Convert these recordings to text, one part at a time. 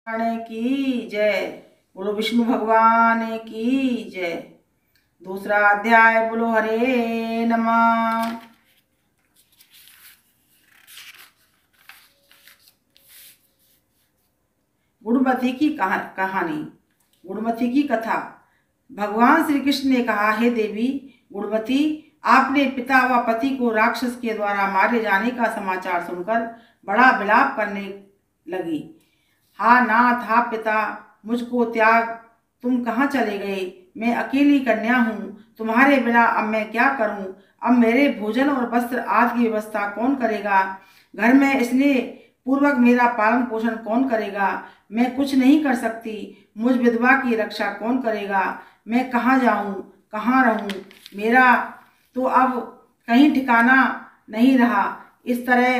भगवान की जय। बोलो विष्णु भगवान की जय। दूसरा अध्याय। बोलो हरे नमः। गुणवती की कहानी। गुणवती की कथा। भगवान श्री कृष्ण ने कहा, हे देवी गुणवती, आपने पिता व पति को राक्षस के द्वारा मारे जाने का समाचार सुनकर बड़ा विलाप करने लगी। हा नाथ, हा पिता, मुझको त्याग तुम कहाँ चले गए? मैं अकेली कन्या हूँ, तुम्हारे बिना अब मैं क्या करूँ? अब मेरे भोजन और वस्त्र आदि की व्यवस्था कौन करेगा? घर में स्नेह पूर्वक मेरा पालन पोषण कौन करेगा? मैं कुछ नहीं कर सकती। मुझ विधवा की रक्षा कौन करेगा? मैं कहाँ जाऊँ, कहाँ रहूँ? मेरा तो अब कहीं ठिकाना नहीं रहा। इस तरह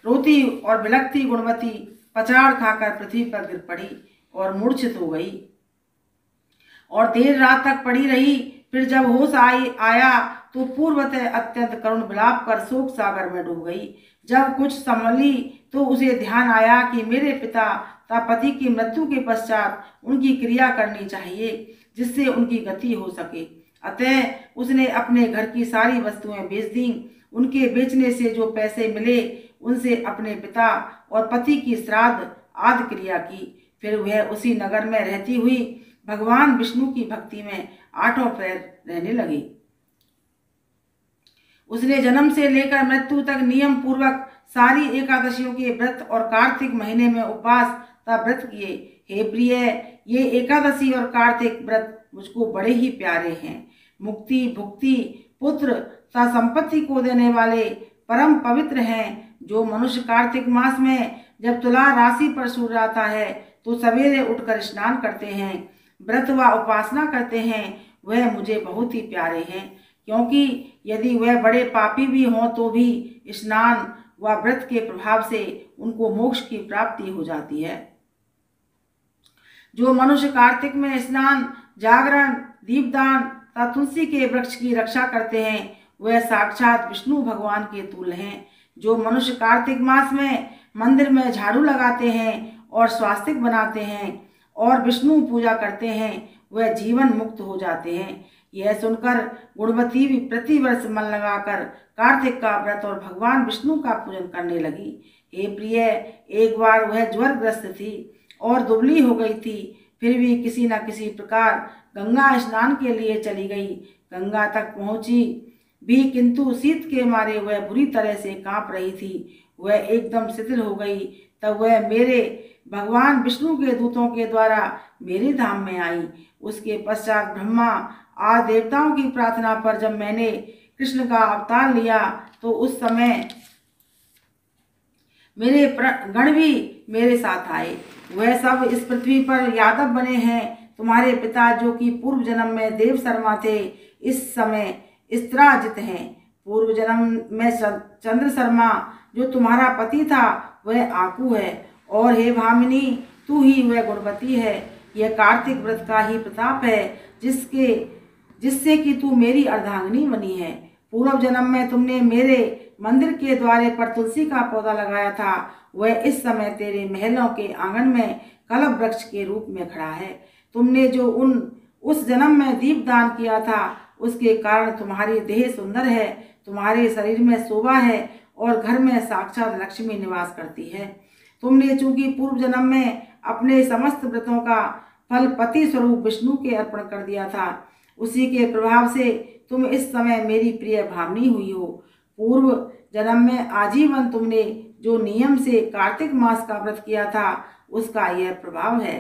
रोती और बिलखती गुणवती पछाड़ खाकर पृथ्वी पर गिर पड़ी और मूर्छित हो गई और देर रात तक पड़ी रही। फिर जब होश आया तो पूर्वतः अत्यंत करुण विलाप कर शोक सागर में डूब गई। जब कुछ संभली तो उसे ध्यान आया कि मेरे पिता तथा पति की मृत्यु के पश्चात उनकी क्रिया करनी चाहिए जिससे उनकी गति हो सके। अतः उसने अपने घर की सारी वस्तुएं बेच दी। उनके बेचने से जो पैसे मिले उनसे अपने पिता और पति की श्राद्ध आदि क्रिया की। फिर वह उसी नगर में रहती हुई भगवान विष्णु की भक्ति में आठों पैर रहने लगी। उसने जन्म से लेकर मृत्यु तक नियम पूर्वक सारी एकादशियों के व्रत और कार्तिक महीने में उपवास तथा व्रत किए। हे प्रिय, ये एकादशी और कार्तिक व्रत मुझको बड़े ही प्यारे हैं। मुक्ति, भुक्ति, पुत्र तथा संपत्ति को देने वाले परम पवित्र हैं। जो मनुष्य कार्तिक मास में जब तुला राशि पर सूर्य आता है तो सवेरे उठकर स्नान करते हैं, व्रत व उपासना करते हैं, वह मुझे बहुत ही प्यारे हैं। क्योंकि यदि वह बड़े पापी भी हों तो भी स्नान व व्रत के प्रभाव से उनको मोक्ष की प्राप्ति हो जाती है। जो मनुष्य कार्तिक में स्नान, जागरण, दीपदान तथा तुलसी के वृक्ष की रक्षा करते हैं वह साक्षात विष्णु भगवान के तुल्य हैं। जो मनुष्य कार्तिक मास में मंदिर में झाड़ू लगाते हैं और स्वास्तिक बनाते हैं और विष्णु पूजा करते हैं वह जीवन मुक्त हो जाते हैं। यह सुनकर गुणवती भी प्रतिवर्ष मन लगाकर कार्तिक का व्रत और भगवान विष्णु का पूजन करने लगी। हे प्रिय, एक बार वह ज्वरग्रस्त थी और दुबली हो गई थी। फिर भी किसी न किसी प्रकार गंगा स्नान के लिए चली गई। गंगा तक पहुंची भी किंतु शीत के मारे वह बुरी तरह से कांप रही थी। वह एकदम शिथिल हो गई। तब वह मेरे भगवान विष्णु के दूतों के द्वारा मेरे धाम में आई। उसके पश्चात ब्रह्मा आदि देवताओं की प्रार्थना पर जब मैंने कृष्ण का अवतार लिया तो उस समय मेरे गण भी मेरे साथ आए। वह सब इस पृथ्वी पर यादव बने हैं। तुम्हारे पिता जो कि पूर्व जन्म में देव शर्मा थे इस समय स्त्राजित हैं। पूर्व जन्म में चंद्र शर्मा जो तुम्हारा पति था वह आकू है। और हे भामिनी, तू ही वह गुणवती है। यह कार्तिक व्रत का ही प्रताप है जिससे कि तू मेरी अर्धांगिनी बनी है। पूर्व जन्म में तुमने मेरे मंदिर के द्वारे पर तुलसी का पौधा लगाया था। वह इस समय तेरे महलों के आंगन में कल्प वृक्ष के रूप में खड़ा है। तुमने जो उस जन्म में दीप दान किया था उसके कारण तुम्हारी देह सुंदर है, तुम्हारे शरीर में शोभा है और घर में साक्षात लक्ष्मी निवास करती है। तुमने चूंकि पूर्व जन्म में अपने समस्त व्रतों का फल पति स्वरूप विष्णु के अर्पण कर दिया था, उसी के प्रभाव से तुम इस समय मेरी प्रिय भावनी हुई हो। पूर्व जन्म में आजीवन तुमने जो नियम से कार्तिक मास का व्रत किया था उसका यह प्रभाव है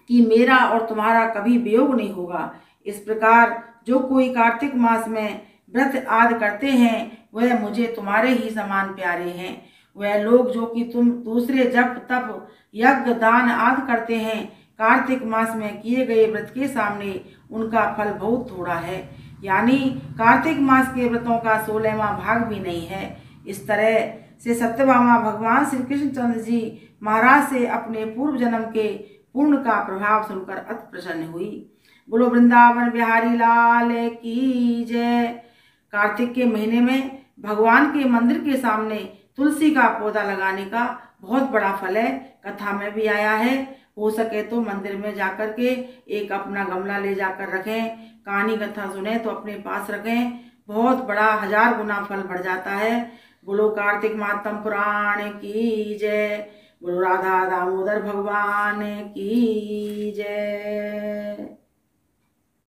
कि मेरा और तुम्हारा कभी वियोग नहीं होगा। इस प्रकार जो कोई कार्तिक मास में व्रत आदि करते हैं वह मुझे तुम्हारे ही समान प्यारे हैं। वह लोग जो कि तुम दूसरे जप तप यज्ञ दान आदि करते हैं, कार्तिक मास में किए गए व्रत के सामने उनका फल बहुत थोड़ा है। यानी कार्तिक मास के व्रतों का 16वां भाग भी नहीं है। इस तरह से सत्यभामा भगवान श्री कृष्णचंद्र जी महाराज से अपने पूर्व जन्म के पुण्य का प्रभाव सुनकर अति प्रसन्न हुई। बोलो वृंदावन बिहारी लाल की जय। कार्तिक के महीने में भगवान के मंदिर के सामने तुलसी का पौधा लगाने का बहुत बड़ा फल है, कथा में भी आया है। हो सके तो मंदिर में जाकर के एक अपना गमला ले जाकर रखें, कहानी कथा सुने तो अपने पास रखें, बहुत बड़ा 1000 गुना फल बढ़ जाता है। बोलो कार्तिक मातम पुराण की जय, बोलो राधा दामोदर भगवान की जय।